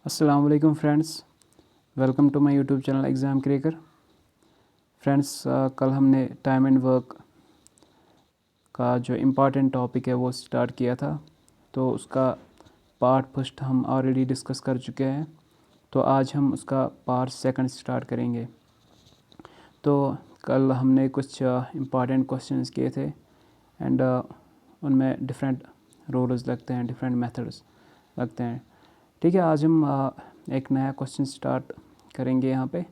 अस्सलाम वालेकुम friends, welcome to my YouTube channel exam cracker. Friends, कल हमने टाइम एंड वर्क का जो इम्पॉर्टेंट टॉपिक है वो स्टार्ट किया था, तो उसका पार्ट फर्स्ट हम ऑलरेडी डिस्कस कर चुके हैं। तो आज हम उसका पार्ट सेकंड स्टार्ट करेंगे। तो कल हमने कुछ इम्पॉर्टेंट क्वेश्चंस किए थे एंड उनमें डिफरेंट रूल्स लगते हैं, डिफरेंट मेथड्स लगते हैं। ठीक है, आज हम एक नया क्वेश्चन स्टार्ट करेंगे यहाँ पे।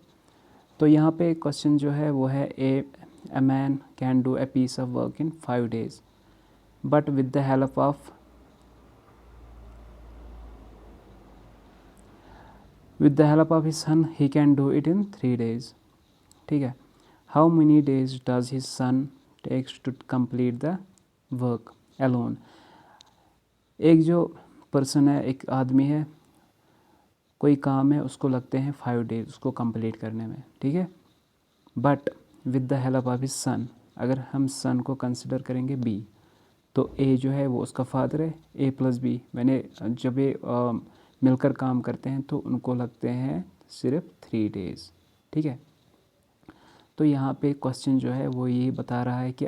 तो यहाँ पे क्वेश्चन जो है वो है a man can do a piece of work in 5 days but with the help of his son he can do it in 3 days। ठीक है, how many days does his son takes to complete the work alone. एक जो person है, एक आदमी है, कोई काम है, उसको लगते हैं 5 days उसको कंप्लीट करने में। ठीक है, but with the help of his सन, अगर हम सन को कंसिडर करेंगे बी, तो ए जो है वो उसका फादर है, ए प्लस बी मैंने जब ये मिलकर काम करते हैं तो उनको लगते हैं सिर्फ 3 days। ठीक है, तो यहाँ पे क्वेश्चन जो है वो ये बता रहा है कि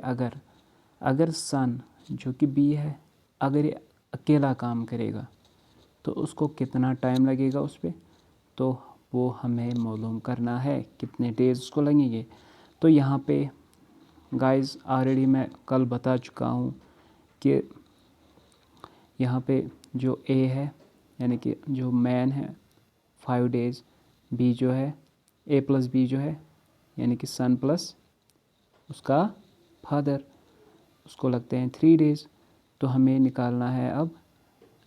अगर सन जो कि बी है, अगर ये अकेला काम करेगा तो उसको कितना टाइम लगेगा उस पर, तो वो हमें मालूम करना है कितने डेज उसको लगेंगे। तो यहाँ पे गाइस ऑलरेडी मैं कल बता चुका हूँ कि यहाँ पे जो ए है यानी कि जो मैन है 5 days, बी जो है ए प्लस बी जो है यानी कि सन प्लस उसका फादर, उसको लगते हैं 3 days। तो हमें निकालना है अब,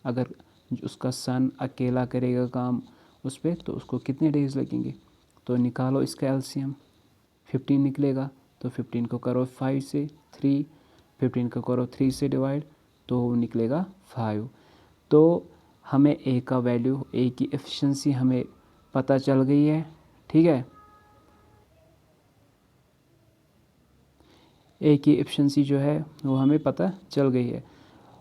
अगर उसका सन अकेला करेगा काम उस पर तो उसको कितने डेज लगेंगे। तो निकालो इसका एलसीएम, 15 निकलेगा। तो 15 को करो 5 से 3, 15 को करो 3 से डिवाइड, तो निकलेगा 5। तो हमें ए का वैल्यू, ए की एफिशिएंसी हमें पता चल गई है। ठीक है, ए की एफिशिएंसी जो है वो हमें पता चल गई है।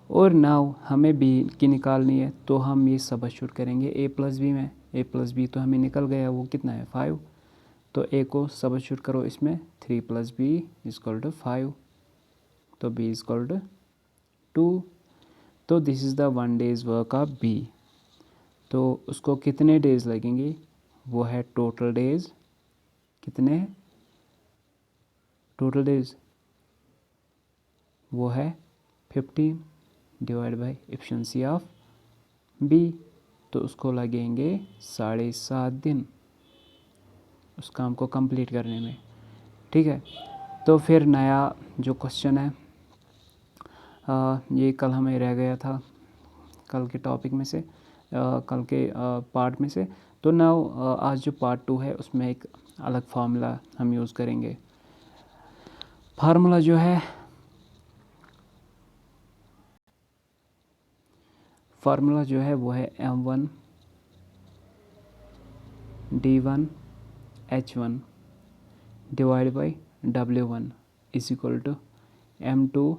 और नाउ हमें बी की निकालनी है, तो हम ये सब्स्टिट्यूट करेंगे ए प्लस बी में। ए प्लस बी तो हमें निकल गया, वो कितना है 5। तो ए को सब्स्टिट्यूट करो इसमें, 3 + b = 5, तो b = 2। तो this is the 1 days work of B. तो उसको कितने डेज लगेंगे, वो है टोटल डेज। कितने टोटल डेज, वो है 15 divide by efficiency of B, तो उसको लगेंगे 7.5 दिन उस काम को कंप्लीट करने में। ठीक है, तो फिर नया जो क्वेश्चन है ये कल हमें रह गया था, कल के टॉपिक में से, कल के पार्ट में से। तो नाउ आज जो पार्ट 2 है उसमें एक अलग फार्मूला हम यूज़ करेंगे। फार्मूला जो है, वो है m1 d1 h1 divide by w1 = m2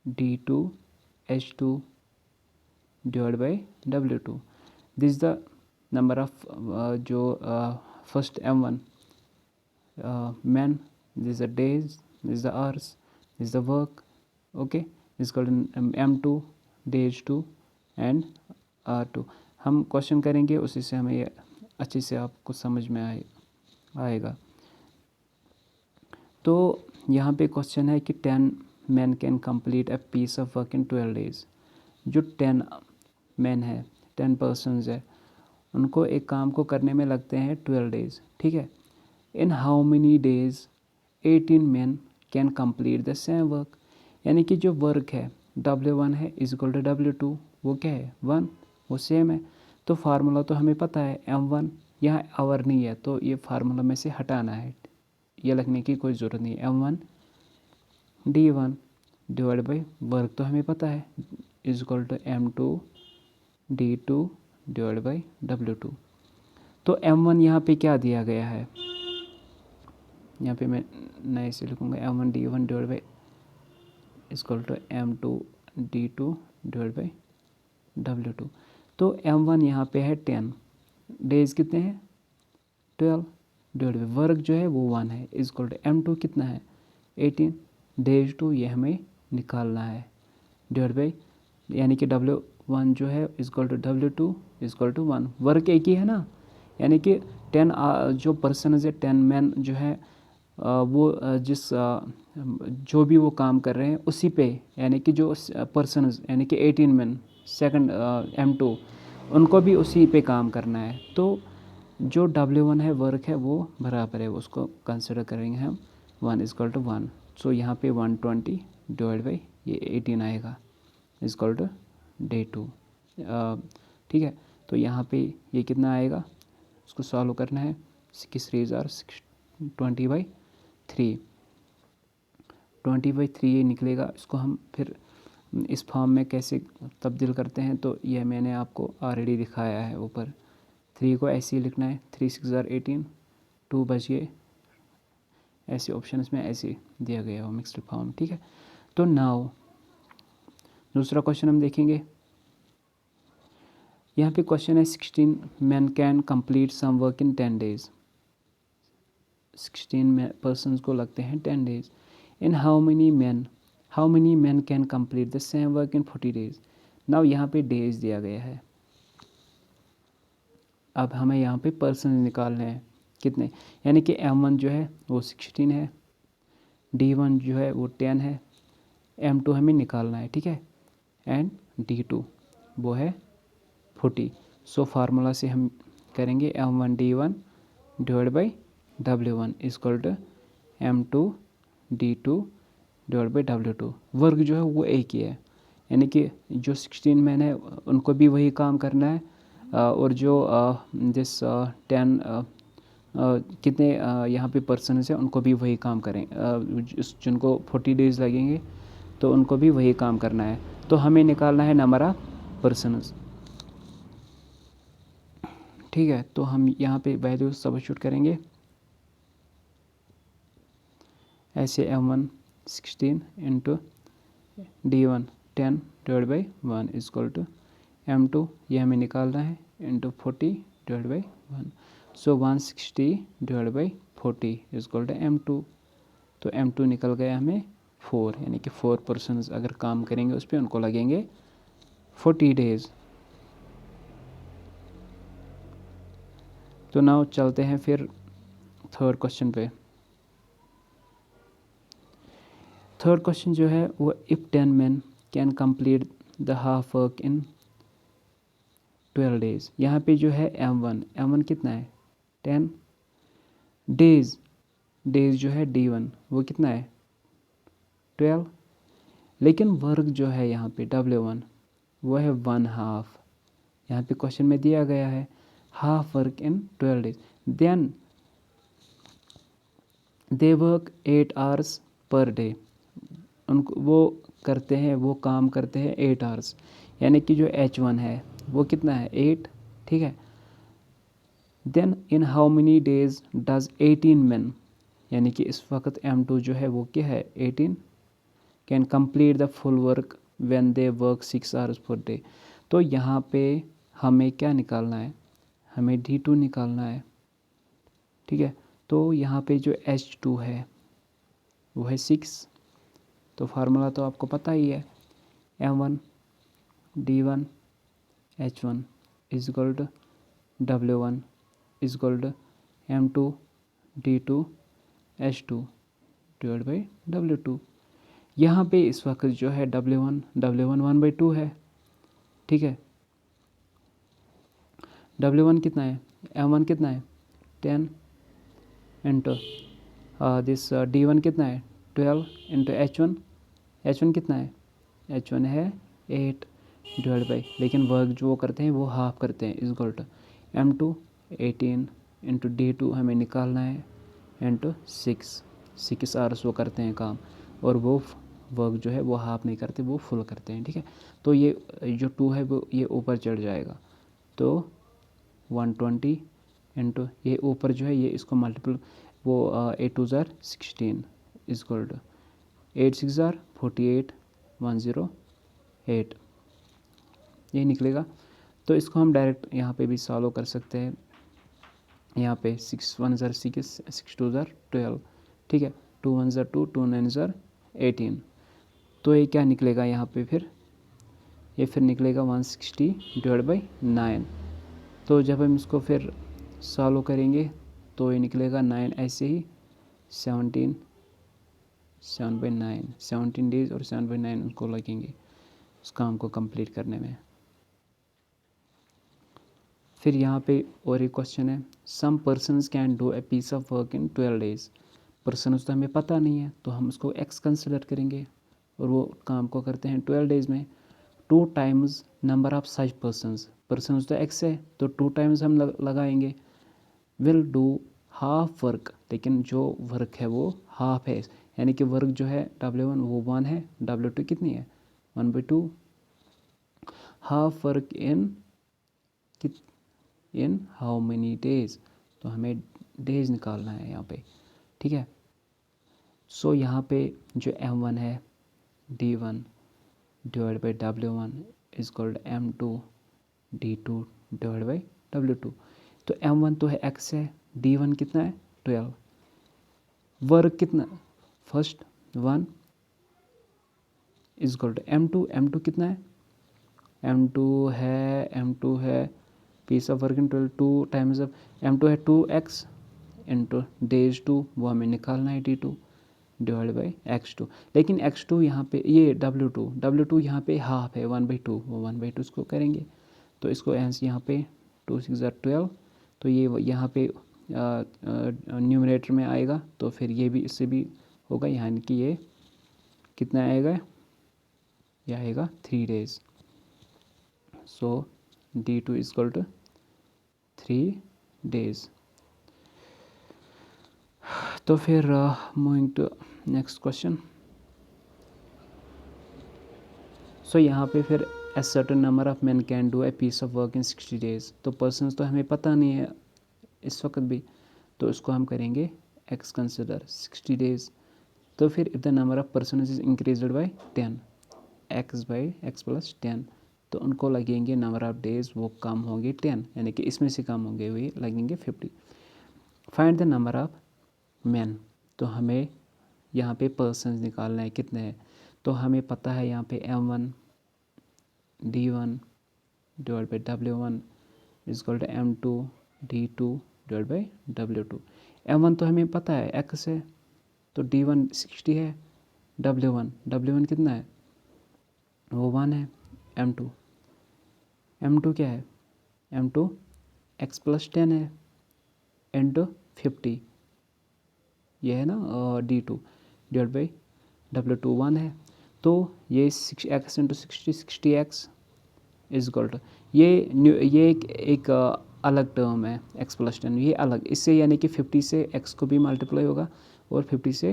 d2 h2 divide by w2। This the number of जो first m1 man, this the days, this the hours, this the work. Okay, this m2 days 2 and r2। हम question करेंगे, उसी से हमें अच्छे से आपको समझ में आएगा। तो यहाँ पे क्वेश्चन है कि 10 men can complete a piece of work in 12 days। जो 10 men है, 10 persons है, उनको एक काम को करने में लगते हैं 12 days। ठीक है, इन how many days 18 men can complete the same work. यानी कि जो वर्क है W1 है = W2, वो क्या है 1, वो सेम है। तो फार्मूला तो हमें पता है m1, यहाँ आवर नहीं है तो ये फार्मूला में से हटाना है, ये लिखने की कोई ज़रूरत नहीं है। m1 d1 divide by work तो हमें पता है = m2 d2 divide by w2। तो m1 यहाँ पे क्या दिया गया है, यहाँ पे मैं नए से लिखूँगा m1 d1 divide by = m2 d2 divide by w2। तो m1 यहाँ पे है 10, डेज कितने हैं 12 डिवाइड बाई वर्क जो है वो 1 है इज इक्वल टू M2 कितना है 18 डेज 2 ये हमें निकालना है डिवाइड बाई यानी कि W1 जो है is equal to W2 is equal to 1 work एक ही है ना, यानी कि 10 जो पर्सनज है 10 मैन जो है वो जो भी वो काम कर रहे हैं उसी पे, यानी कि जो पर्सनज यानी कि 18 मैन सेकंड M2 उनको भी उसी पे काम करना है। तो जो W1 है वर्क है वो बराबर है, उसको कंसिडर करेंगे हम 1 इज इक्वल टू 1। सो यहाँ पे 120 डिवाइड बाई ये 18 आएगा इज इक्वल टू डे 2। ठीक है, तो यहाँ पे ये कितना आएगा उसको सॉल्व करना है 20/3 20/3 ये निकलेगा। इसको हम फिर इस फॉर्म में कैसे तब्दील करते हैं तो ये मैंने आपको ऑलरेडी दिखाया है ऊपर। 3 को ऐसे ही लिखना है 3 6 18 2 बच गए, ऐसे ऑप्शन में ऐसे दिया गया हो मिक्स्ड फॉर्म। ठीक है, तो नाउ दूसरा क्वेश्चन हम देखेंगे। यहाँ पे क्वेश्चन है 16 man can complete some work in 10 days. 16 persons को लगते हैं 10 days. In how many man can complete the same work in 40 days. Now यहाँ पे डेज दिया गया है, अब हमें यहाँ पे पर्सन निकालने हैं कितने, यानी कि M1 जो है वो 16 है, D1 जो है वो 10 है, M2 हमें निकालना है। ठीक है, एंड D2 वो है 40। सो फार्मूला से हम करेंगे M1 D1 divide by W1 equal to M2 D2 divide by W2। Work जो है वो एक ही है, यानी कि जो 16 मैन है उनको भी वही काम करना है, और जो जिस 10 कितने यहाँ पे पर्सन है उनको भी वही काम करें, जिनको 40 डेज लगेंगे तो उनको भी वही काम करना है। तो हमें निकालना है नंबर ऑफ पर्सनस। ठीक है, तो हम यहाँ पे वैल्यू सब्स्टिट्यूट करेंगे ऐसे M1 16 into D1 10 divide by 1 equal to M2 ये हमें निकालना है into 40 divide by 1। So 160 divide by 40 equal to M2। तो M2 निकल गया हमें 4, यानी कि 4 पर्सन अगर काम करेंगे उस पर उनको लगेंगे 40 डेज। तो नाउ चलते हैं फिर थर्ड क्वेश्चन पे। थर्ड क्वेश्चन जो है वो if 10 man can complete the half work in 12 days. यहाँ पे जो है M1 कितना है 10, डेज जो है D1 वो कितना है 12, लेकिन वर्क जो है यहाँ पे W1 वो है 1/2। यहाँ पे क्वेश्चन में दिया गया है half work in 12 days, then they work 8 hours per day. उनको वो काम करते हैं 8 आवर्स, यानी कि जो H1 है वो कितना है 8। ठीक है, then in how many days does 18 man, यानी कि इस वक्त M2 जो है वो क्या है 18 can complete the full work when they work 6 hours per day. तो यहाँ पे हमें क्या निकालना है, हमें D2 निकालना है। ठीक है, तो यहाँ पे जो H2 है वो है 6, तो फार्मूला तो आपको पता ही है M1 D1 H1 is equal to W1 is equal to M2 D2 H2 divide by W2। यहाँ पे इस वक्त जो है W1 1/2 है। ठीक है, W1 कितना है M1 कितना है 10 इंटू दिस D1 कितना है 12 इंटू H1 कितना है H1 है 8 डिवाइड बाई, लेकिन वर्क जो वो करते हैं वो हाफ करते हैं is equal to M2 18 into D2 हमें निकालना है इंटू 6 आवर्स वो करते हैं काम, और वो वर्क जो है वो हाफ नहीं करते, वो फुल करते हैं। ठीक है, तो ये जो 2 है वो ये ऊपर चढ़ जाएगा, तो 120 इंटू ये ऊपर जो है ये इसको मल्टीपल वो 8 2 ज़ार 16 इज इक्वल टू 8 6 ज़ार 48 108 ये निकलेगा। तो इसको हम डायरेक्ट यहाँ पे भी सॉल्व कर सकते हैं। यहाँ पे 6 1 ज़र 6, 6 2 ज़र 12, ठीक है, 2 1 ज़र 2, 2 9 ज़र 18। तो ये क्या निकलेगा यहाँ पे फिर, ये फिर निकलेगा 160 डिवाइड बाई 9। तो जब हम इसको फिर सॉल्व करेंगे तो ये निकलेगा 9 ऐसे ही 17 7/9, 17 डेज और 7/9 उनको लगेंगे उस काम को कंप्लीट करने में। फिर यहाँ पे और एक क्वेश्चन है, some persons can do a piece of work in 12 days. Persons तो हमें पता नहीं है तो हम उसको एक्स कंसिडर करेंगे और वो काम को करते हैं 12 डेज में। 2 times number of such persons, persons तो एक्स है तो 2 टाइम्स हम लगाएंगे। विल डू हाफ वर्क, लेकिन जो वर्क है वो हाफ है, यानी कि वर्क जो है W1 वो 1 है, W2 कितनी है 1/2। Half work in how many days, तो हमें डेज निकालना है यहाँ पे, ठीक है। सो यहाँ पे जो M1 है D1 divide by W1 is called M2 D2 divide by W2। तो M1 तो है x है, D1 कितना है 12, वर्क कितना first 1 is called M2, M2 कितना है M2 है piece of work in 12 2 times of M2 है 2x इंटू डेज 2, वो हमें निकालना है D2 डिवाइड बाई x2। लेकिन x2 यहाँ पे ये W2 यहाँ पे हाफ है 1/2, वो 1/2 इसको करेंगे तो इसको यहाँ पे 2 6 12, तो ये यहाँ पे न्यूमरेटर में आएगा तो फिर ये भी इससे भी होगा, यानी कि ये कितना आएगा, ये आएगा 3 days. So D2 is equal to 3 days. तो फिर moving to next question. So यहाँ पे फिर a certain number of man can do a piece of work in 60 days. तो पर्सनस तो हमें पता नहीं है इस वक्त भी, तो इसको हम करेंगे एक्स कंसिडर 60 डेज। तो फिर if the number of person is increased by 10, x by x plus 10, तो उनको लगेंगे नंबर ऑफ डेज वो कम होंगे 10, यानी कि इसमें से कम होंगे वे लगेंगे 50। Find the number of man, तो हमें यहाँ पे पर्सन्स निकालना है कितने हैं। तो हमें पता है यहाँ पे M1 D1 divide by W1 is equal to M2 D2 divide by W2। M1 तो हमें पता है x है, तो D1 60 है, W1 कितना है वो 1 है, M2 क्या है M2 x प्लस 10 है इंटू 50, ये है ना D2 डिवाइड बाई W2 1 है। तो ये 6x into 60x is equal to ये एक अलग टर्म है x प्लस 10, ये अलग इससे, यानी कि 50 से x को भी मल्टीप्लाई होगा और 50 से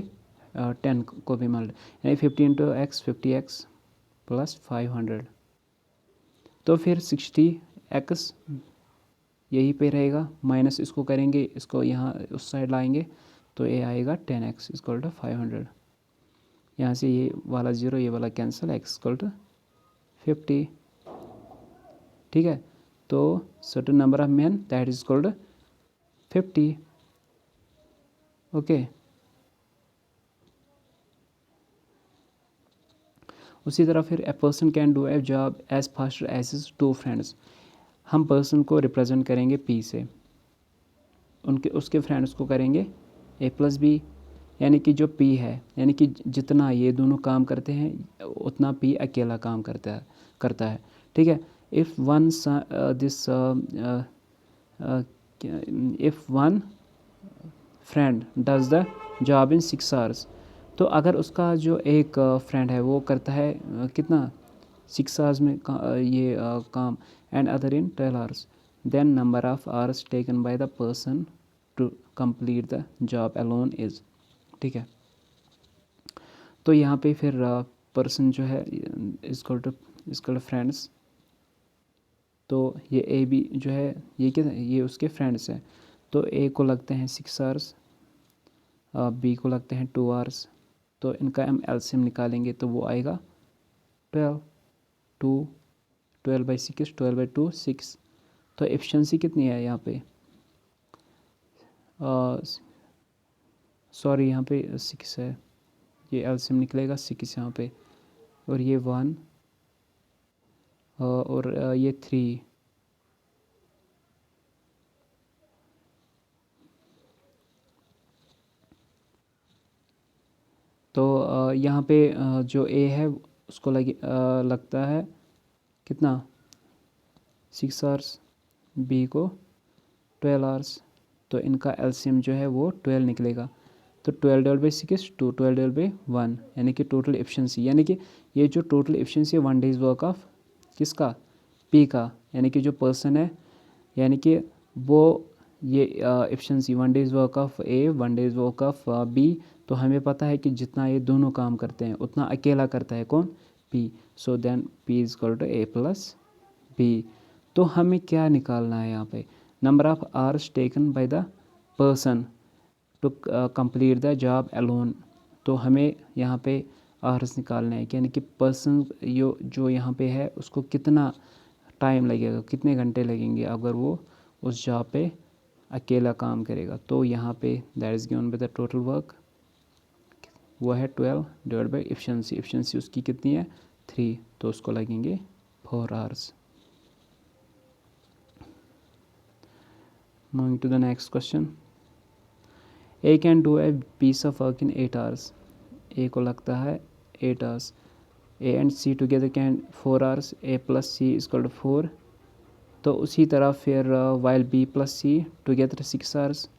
10 को भी मल्टीप्लाई, यानी 50 इंटू एक्स 50x प्लस 500। तो फिर 60x यहीं पे रहेगा, माइनस इसको करेंगे, इसको यहाँ उस साइड लाएंगे तो ये आएगा 10x इक्वल टू 500। यहाँ से ये वाला 0 ये वाला कैंसिल, x इक्वल टू 50, ठीक है। तो certain number of man that is equal to 50, okay. उसी तरह फिर a person can do a job as faster as his 2 friends. हम पर्सन को रिप्रेजेंट करेंगे P से, उसके फ्रेंड्स को करेंगे A+B, यानी कि जो P है, यानी कि जितना ये दोनों काम करते हैं उतना P अकेला काम करता है, ठीक है। If one friend does the job in 6 hours, तो अगर उसका जो एक फ्रेंड है वो करता है कितना 6 आवर्स में ये काम, and other in 12 hours, then number of hours taken by the person to complete the job alone is, ठीक है। तो यहाँ पे फिर पर्सन जो है इसको फ्रेंड्स, तो ये ए बी जो है ये क्या, ये उसके फ्रेंड्स हैं। तो ए को लगते हैं 6 आवर्स, बी को लगते हैं 2 आवर्स, तो इनका हम एलसीएम निकालेंगे तो वो आएगा 12, 12/6 12/2 6। तो एफिशिएंसी कितनी है यहाँ पे सॉरी यहाँ पे 6 है, ये एलसीएम निकलेगा 6 यहाँ पे, और ये 1 और ये 3। तो यहाँ पे जो ए है उसको लगता है कितना 6 आवर्स, बी को 12 आवर्स, तो इनका एलसीएम जो है वो 12 निकलेगा। तो 12/6 टू 12/1 यानी कि टोटल एफिशिएंसी, यानी कि ये जो टोटल एफिशिएंसी है 1 डेज वर्क ऑफ किसका, पी का, यानी कि जो पर्सन है, यानी कि वो ये efficiency 1 days work of a 1 days work of B. तो हमें पता है कि जितना ये दोनों काम करते हैं उतना अकेला करता है कौन, P. So then P is equal to A plus B. तो हमें क्या निकालना है यहाँ पे, number of hours taken by the person to complete the job alone. तो हमें यहाँ पे आवर्स निकालना है, यानी कि पर्सन जो यहाँ पे है उसको कितना टाइम लगेगा, कितने घंटे लगेंगे अगर वो उस जॉब पे अकेला काम करेगा। तो यहाँ पे that is given by the total work, वो है 12 डिवाइड बाई एफिशिएंसी, एफिशिएंसी उसकी कितनी है 3, तो उसको लगेंगे 4 hours. Moving to the next question, A can do a piece of work in 8 hours. A को लगता है 8 hours. A and C together can 4 hours, A plus C is equal to 4। तो उसी तरह फिर while B plus C together 6 hours,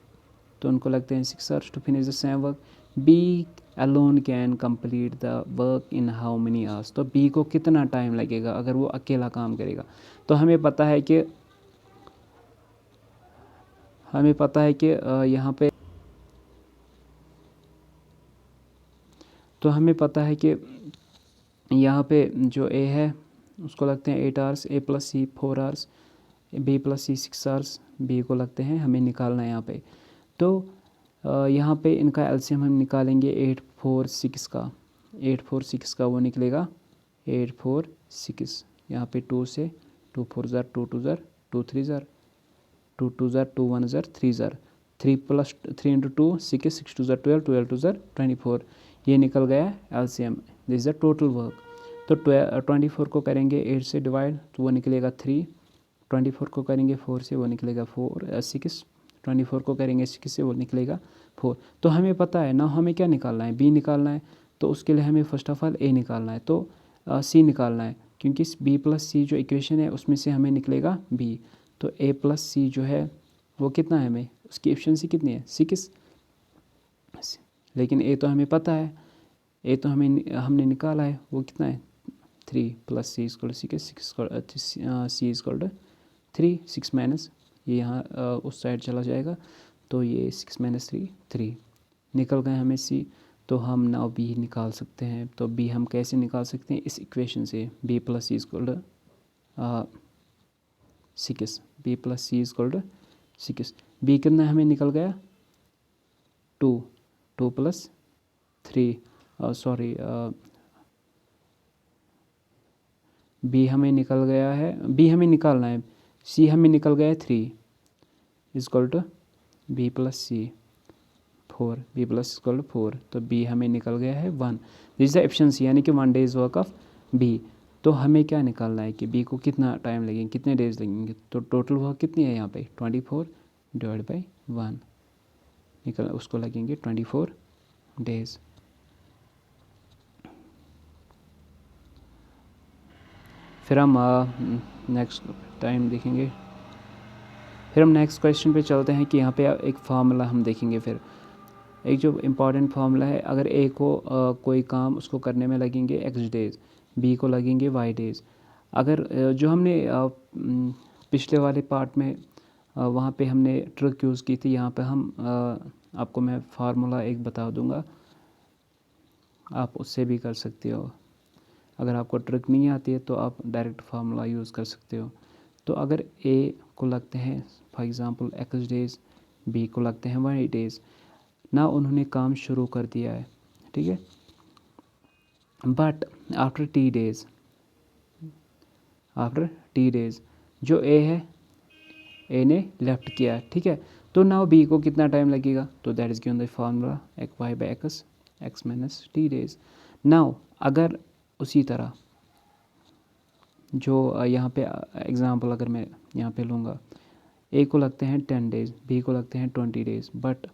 तो उनको लगते हैं 6 hours to finish the same work. B alone can complete the work in how many hours. तो B को कितना टाइम लगेगा अगर वो अकेला काम करेगा। तो हमें पता है कि यहाँ पे तो हमें पता है कि यहाँ पे जो ए है उसको लगते हैं 8 hours, A plus C 4 hours, B plus C 6 hours, B को लगते हैं, हमें निकालना है यहाँ पे। तो यहाँ पे इनका एलसीएम हम निकालेंगे 8 4 6 का, 8 4 6 का वो निकलेगा 8 4 6। यहाँ पे 2 से 2 4 ज़र 2 2 ज़र 2 3 ज़र 2 2 ज़र 2 1 ज़र 3 ज़र 3 प्लस 3 इंटू 2 6 6 2 ज़र 12 12 2 ज़र 24, ये निकल गया LCM. This is the total work. तो 24 को करेंगे 8 से डिवाइड तो वो निकलेगा 3, 24 को करेंगे 4 से वो निकलेगा 6, 24 को करेंगे 6 से वो निकलेगा 4। तो हमें पता है ना हमें क्या निकालना है, बी निकालना है। तो उसके लिए हमें फर्स्ट ऑफ ऑल ए निकालना है, तो सी निकालना है, क्योंकि बी प्लस सी जो इक्वेशन है उसमें से हमें निकलेगा बी। तो ए प्लस सी जो है वो कितना है, हमें उसकी एफिशिएंसी कितनी है 6, लेकिन ए तो हमें पता है, ए तो हमने निकाला है, वो कितना है 3 प्लस सी इक्वल 6, सी इक्वल 3, 6 माइनस ये यहाँ उस साइड चला जाएगा, तो ये 6 माइनस 3 3 निकल गए हमें सी। तो हम नाउ बी निकाल सकते हैं। तो बी हम कैसे निकाल सकते हैं, इस इक्वेशन से, बी प्लस सी इक्वल 6, बी प्लस सी इक्वल 6। बी कितना हमें निकल गया 2, 2 प्लस 3, सॉरी बी हमें निकल गया है, बी हमें निकालना है, सी हमें निकल गया है 3 equal to B plus C 4, B plus equal 4। तो बी हमें निकल गया है 1। दिस इज द एफिशिएंसी, यानी कि 1 डेज वर्क ऑफ बी। तो हमें क्या निकालना है कि बी को कितना टाइम लगेंगे, कितने डेज लगेंगे। तो टोटल वर्क कितनी है यहाँ पे 24 डिवाइड बाई 1 निकल, उसको लगेंगे 24 डेज। फिर हम नेक्स्ट टाइम देखेंगे। फिर हम नेक्स्ट क्वेश्चन पे चलते हैं कि यहाँ पे एक फार्मूला हम देखेंगे। फिर एक जो इम्पॉर्टेंट फार्मूला है, अगर ए को कोई काम उसको करने में लगेंगे x डेज, बी को लगेंगे y डेज। अगर जो हमने पिछले वाले पार्ट में वहाँ पे हमने ट्रिक यूज़ की थी, यहाँ पे हम आपको मैं फार्मूला एक बता दूँगा, आप उससे भी कर सकते हो। अगर आपको ट्रिक नहीं आती है तो आप डायरेक्ट फार्मूला यूज़ कर सकते हो। तो अगर ए को लगते हैं for example x days, B को लगते हैं y डेज, ना उन्होंने काम शुरू कर दिया है, ठीक है। बट आफ्टर टी डेज जो ए है ए ने लेफ्ट किया, ठीक है। तो नाउ बी को कितना टाइम लगेगा, तो that is given the formula Y by X, X minus T days. Now अगर उसी तरह जो यहाँ पे एग्जांपल अगर मैं यहाँ पे लूँगा, ए को लगते हैं 10 डेज़, बी को लगते हैं 20 डेज़, बट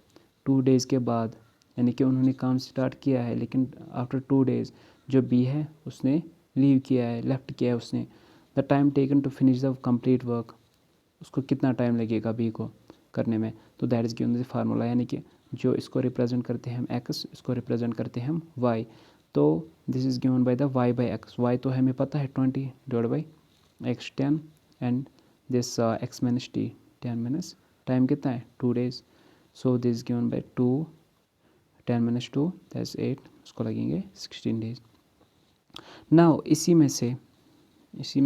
2 डेज़ के बाद यानी कि उन्होंने काम स्टार्ट किया है, लेकिन आफ्टर 2 डेज़ जो बी है उसने लीव किया है, लेफ्ट किया है उसने। The time taken to finish the complete work, उसको कितना टाइम लगेगा बी को करने में, तो that is given the formula, यानी कि जो इसको रिप्रेजेंट करते हैं हम एक्स, इसको रिप्रेजेंट करते हैं हम वाई। तो this is given by the Y by X, Y तो हमें पता है 20 divide by X 10 and this X minus T 10 minus time कितना है 2 days, so this is given by 2 10 minus 2 that's 8, उसको लगेंगे 16 डेज। नाउ इसी में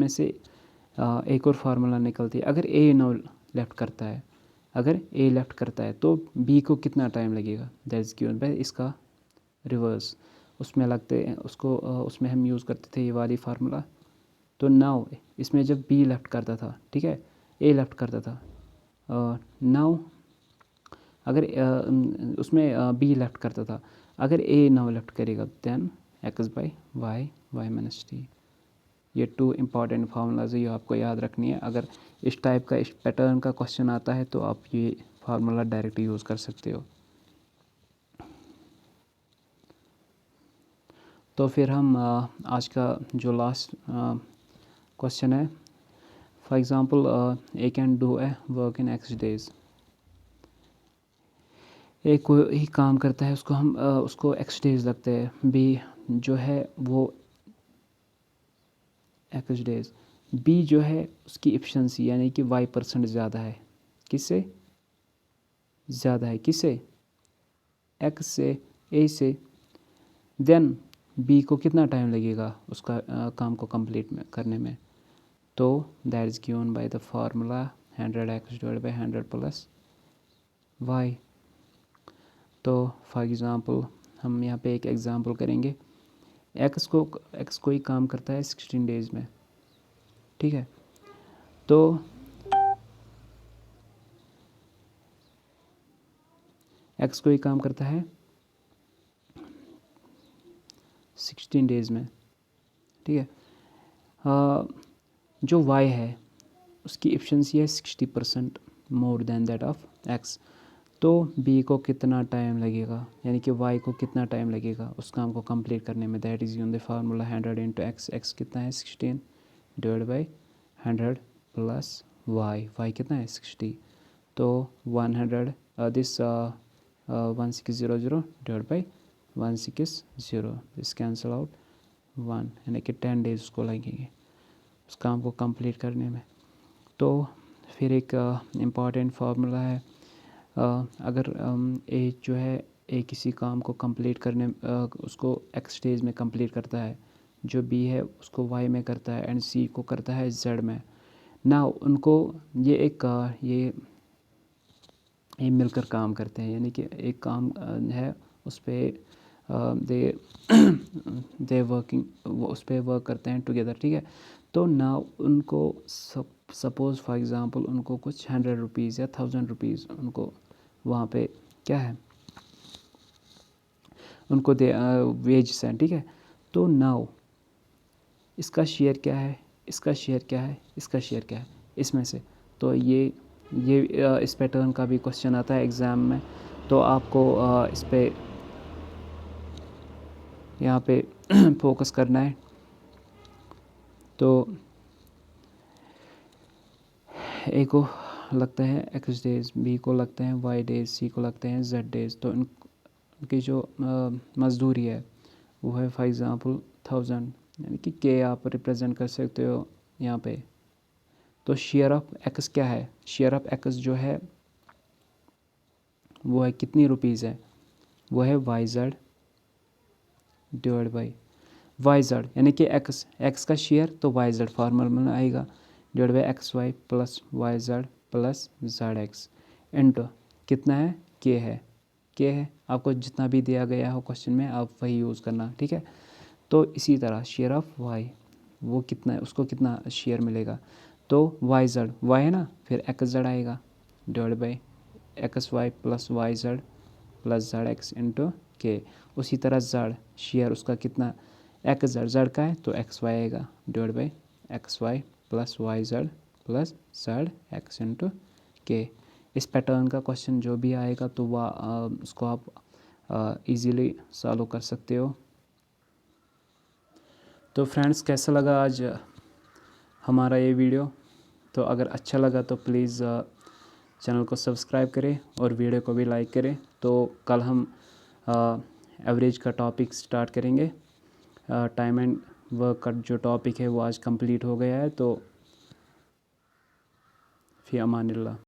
से एक और फार्मूला निकलती है, अगर ए नाउ लेफ्ट करता है, अगर ए लेफ्ट करता है तो बी को कितना टाइम लगेगा, दैट इज गिवन बाय इसका रिवर्स, उसमें लगते हैं उसको उसमें हम यूज़ करते थे ये वाली फार्मूला। तो नाउ इसमें जब बी लेफ्ट करता था, ठीक है, ए लेफ्ट करता था, नाउ अगर उसमें बी लेफ्ट करता था, अगर ए नाउ लेफ्ट करेगा then X by Y, Y minus T. ये 2 इंपॉर्टेंट फार्मूलाज है, ये आपको याद रखनी है। अगर इस टाइप का इस पैटर्न का क्वेश्चन आता है तो आप ये फार्मूला डायरेक्ट यूज़ कर सकते हो। तो फिर हम आज का जो लास्ट क्वेश्चन है, for example A can do A work in x days, एक कोई ही काम करता है, उसको हम उसको एक्स डेज लगते हैं, बी जो है वो एक्स डेज, बी जो है उसकी एफिशिएंसी यानी कि y% ज़्यादा है, किससे ज़्यादा है, किससे एक्स से, ए से, देन बी को कितना टाइम लगेगा उसका काम को कंप्लीट करने में, तो that is given by the formula 100x divide by 100 plus Y. तो फॉर एग्ज़ाम्पल हम यहाँ पे एक एग्ज़ाम्पल करेंगे, एक्स कोई काम करता है 16 डेज़ में, ठीक है। तो एक्स कोई काम करता है 16 डेज़ में, ठीक है। जो y है उसकी एफिशिएंसी है 60% more than that of x, तो b को कितना टाइम लगेगा, यानी कि y को कितना टाइम लगेगा उस काम को कंप्लीट करने में, दैट इज़ यून the formula 100 into x, x कितना है 16 डिवाइड बाई 100 प्लस y कितना है 60, तो 100 this 1600 divide by 160, this cancel out 1, यानी कि 10 डेज उसको लगेंगे उस काम को कंप्लीट करने में। तो फिर एक इम्पॉर्टेंट फार्मूला है, अगर ए जो है ए किसी काम को कंप्लीट करने उसको एक्स स्टेज में कंप्लीट करता है, जो बी है उसको वाई में करता है एंड सी को करता है जेड में, ना उनको ये एक ये मिलकर काम करते हैं, यानी कि एक काम है उस पर दे दे वर्किंग, वो उस पर वर्क करते हैं टुगेदर, ठीक है। तो ना उनको सपोज़ फॉर एग्ज़ाम्पल उनको कुछ 100 रुपीज़ या 1000 रुपीज़ उनको वहाँ पे क्या है उनको दे वेज हैं, ठीक है। तो नाउ इसका शेयर क्या है, इसका शेयर क्या है, इसका शेयर क्या है इसमें से, तो ये इस पैटर्न का भी क्वेश्चन आता है एग्ज़ाम में, तो आपको इस पे यहाँ पे फोकस करना है। तो ए को लगता है एक्स डेज, बी को लगते हैं वाई डेज, सी को लगते हैं जेड डेज, तो उनकी जो मजदूरी है वो है फॉर एग्ज़ाम्पल 1000, यानी कि के आप रिप्रेजेंट कर सकते हो यहाँ पे। तो शेयर ऑफ एक्स क्या है, शेयर ऑफ एक्स जो है वो है कितनी रुपीज़ है, वो है Y Z divide by Y Z, यानी कि एक्स का शेयर तो वाई जेड फार्मूला में आएगा, divide by X Y plus Y Z plus Z X into कितना है के है आपको जितना भी दिया गया हो क्वेश्चन में आप वही यूज़ करना, ठीक है। तो इसी तरह शेयर ऑफ वाई वो कितना है, उसको कितना शेयर मिलेगा, तो वाई जेड वाई है ना, फिर एक्स जेड आएगा divide by X Y plus Y Z plus Z X into K. उसी तरह जेड शेयर उसका कितना, एक्स जेड जेड का है तो एक्स वाई आएगा divide by X Y plus Y Z plus Z X into K. इस pattern का क्वेश्चन जो भी आएगा तो वह उसको आप इजीली सॉल्व कर सकते हो। तो फ्रेंड्स कैसा लगा आज हमारा ये वीडियो? तो अगर अच्छा लगा तो प्लीज़ चैनल को सब्सक्राइब करें और वीडियो को भी लाइक करें। तो कल हम एवरेज का टॉपिक स्टार्ट करेंगे। टाइम एंड वर्क का जो टॉपिक है वो आज कंप्लीट हो गया है। तो फ़ी अमानिल्लाह।